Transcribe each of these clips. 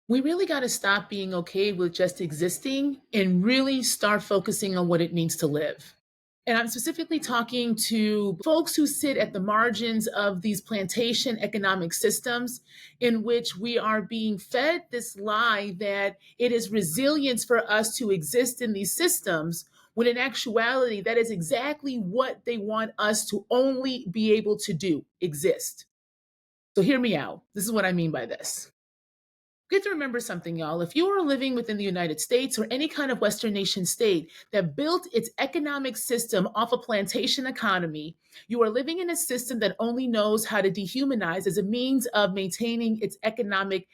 We really got to stop being okay with just existing and really start focusing on what it means to live. And I'm specifically talking to folks who sit at the margins of these plantation economic systems in which we are being fed this lie that it is resilience for us to exist in these systems, when in actuality, that is exactly what they want us to only be able to do: exist. So hear me out. This is what I mean by this. You have to remember something, y'all. If you are living within the United States or any kind of Western nation state that built its economic system off a plantation economy, you are living in a system that only knows how to dehumanize as a means of maintaining its economic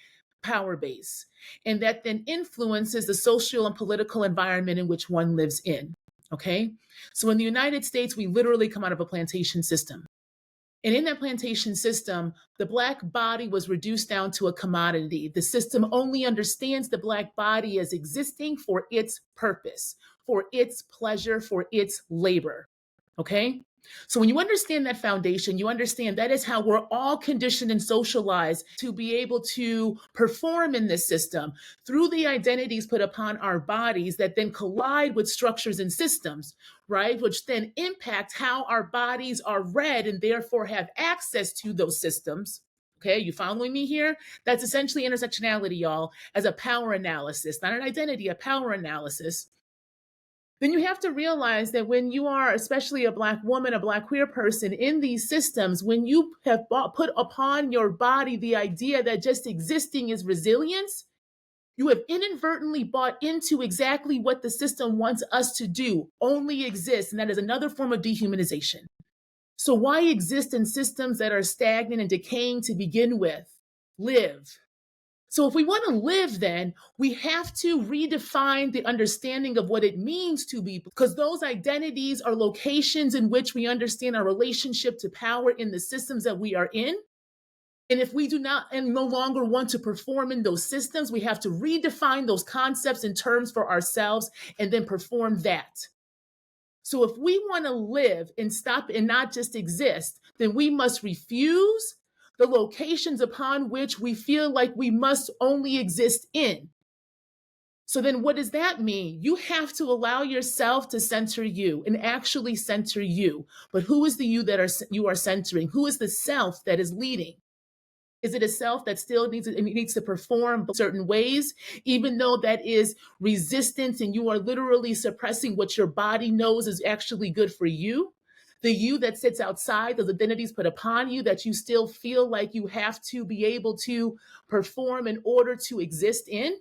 power base. And that then influences the social and political environment in which one lives in. Okay? So in the United States, we literally come out of a plantation system. And in that plantation system, the Black body was reduced down to a commodity. The system only understands the Black body as existing for its purpose, for its pleasure, for its labor. Okay? So when you understand that foundation, you understand that is how we're all conditioned and socialized to be able to perform in this system through the identities put upon our bodies that then collide with structures and systems, right? Which then impact how our bodies are read and therefore have access to those systems. Okay, you following me here? That's essentially intersectionality, y'all, as a power analysis, not an identity, a power analysis. Then you have to realize that when you are, especially a Black woman, a Black queer person in these systems, when you have put upon your body the idea that just existing is resilience, you have inadvertently bought into exactly what the system wants us to do: only exist. And that is another form of dehumanization. So why exist in systems that are stagnant and decaying to begin with? Live. So if we want to live, then we have to redefine the understanding of what it means to be, because those identities are locations in which we understand our relationship to power in the systems that we are in. And if we do not and no longer want to perform in those systems, we have to redefine those concepts and terms for ourselves and then perform that. So if we want to live and stop and not just exist, then we must refuse the locations upon which we feel like we must only exist in. So then what does that mean? You have to allow yourself to center you and actually center you. But who is the you that you are centering? Who is the self that is leading? Is it a self that still needs to perform certain ways, even though that is resistance and you are literally suppressing what your body knows is actually good for you? The you that sits outside, those identities put upon you that you still feel like you have to be able to perform in order to exist in?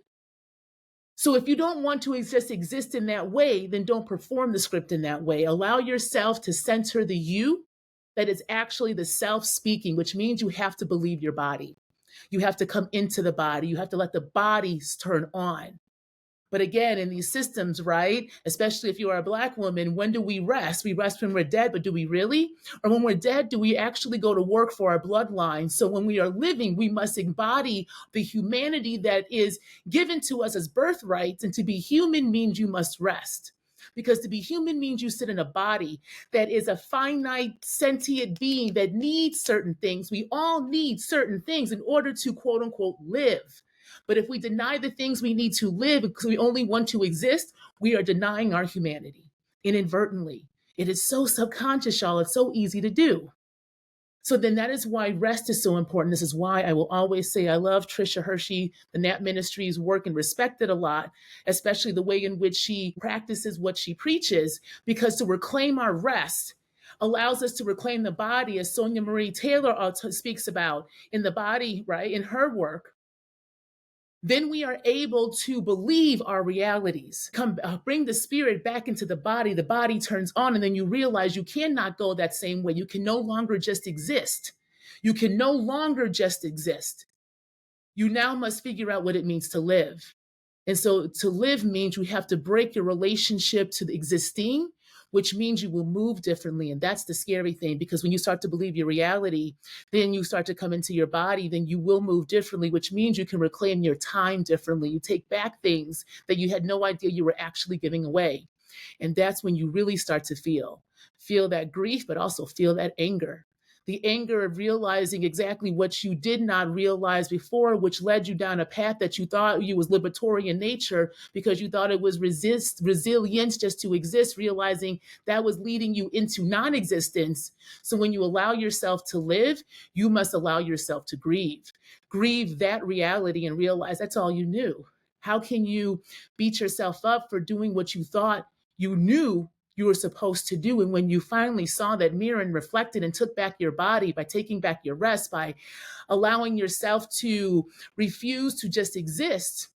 So if you don't want to just exist in that way, then don't perform the script in that way. Allow yourself to center the you that is actually the self speaking, which means you have to believe your body. You have to come into the body. You have to let the bodies turn on. But again, in these systems, right, especially if you are a Black woman, when do we rest? We rest when we're dead, but do we really? Or when we're dead, do we actually go to work for our bloodline? So when we are living, we must embody the humanity that is given to us as birthrights. And to be human means you must rest. Because to be human means you sit in a body that is a finite, sentient being that needs certain things. We all need certain things in order to, quote unquote, live. But if we deny the things we need to live because we only want to exist, we are denying our humanity inadvertently. It is so subconscious, y'all. It's so easy to do. So then that is why rest is so important. This is why I will always say I love Tricia Hershey, the Nap Ministries work, and respect it a lot, especially the way in which she practices what she preaches, because to reclaim our rest allows us to reclaim the body, as Sonia Marie Taylor speaks about in the body, right, in her work. Then we are able to believe our realities. Bring the spirit back into the body turns on, and then you realize you cannot go that same way. You can no longer just exist. You can no longer just exist. You now must figure out what it means to live. And so to live means you have to break your relationship to the existing, which means you will move differently. And that's the scary thing, because when you start to believe your reality, then you start to come into your body, then you will move differently, which means you can reclaim your time differently. You take back things that you had no idea you were actually giving away. And that's when you really start to feel that grief, but also feel that anger. the anger of realizing exactly what you did not realize before, which led you down a path that you thought you was liberatory in nature because you thought it was resilience just to exist, realizing that was leading you into non-existence. So when you allow yourself to live, you must allow yourself to grieve. Grieve that reality and realize that's all you knew. How can you beat yourself up for doing what you thought you knew you were supposed to do? And when you finally saw that mirror and reflected and took back your body by taking back your rest, by allowing yourself to refuse to just exist,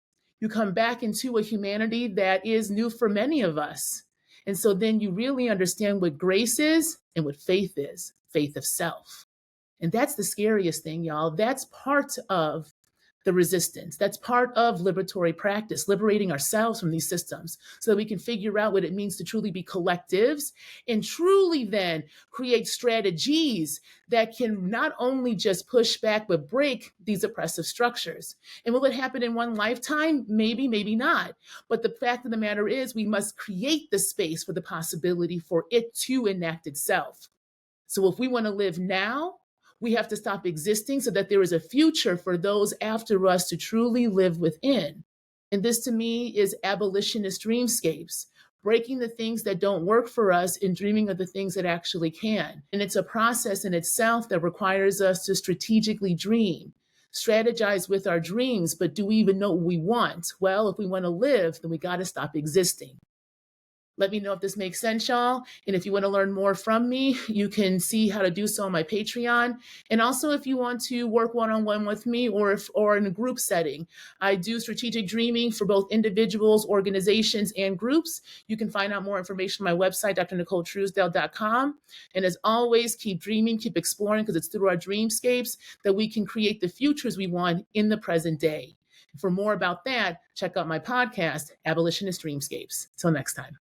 you come back into a humanity that is new for many of us. And so then you really understand what grace is and what faith is, faith of self. And that's the scariest thing, y'all. That's part of the resistance. That's part of liberatory practice, liberating ourselves from these systems so that we can figure out what it means to truly be collectives and truly then create strategies that can not only just push back, but break these oppressive structures. And will it happen in one lifetime? Maybe, maybe not. But the fact of the matter is, we must create the space for the possibility for it to enact itself. So if we want to live now, we have to stop existing so that there is a future for those after us to truly live within. And this to me is abolitionist dreamscapes, breaking the things that don't work for us and dreaming of the things that actually can. And it's a process in itself that requires us to strategically dream, strategize with our dreams, but do we even know what we want? Well, if we want to live, then we got to stop existing. Let me know if this makes sense, y'all. And if you want to learn more from me, you can see how to do so on my Patreon. And also, if you want to work one-on-one with me or in a group setting, I do strategic dreaming for both individuals, organizations, and groups. You can find out more information on my website, drnicoletruesdell.com. And as always, keep dreaming, keep exploring, because it's through our dreamscapes that we can create the futures we want in the present day. For more about that, check out my podcast, Abolitionist Dreamscapes. Till next time.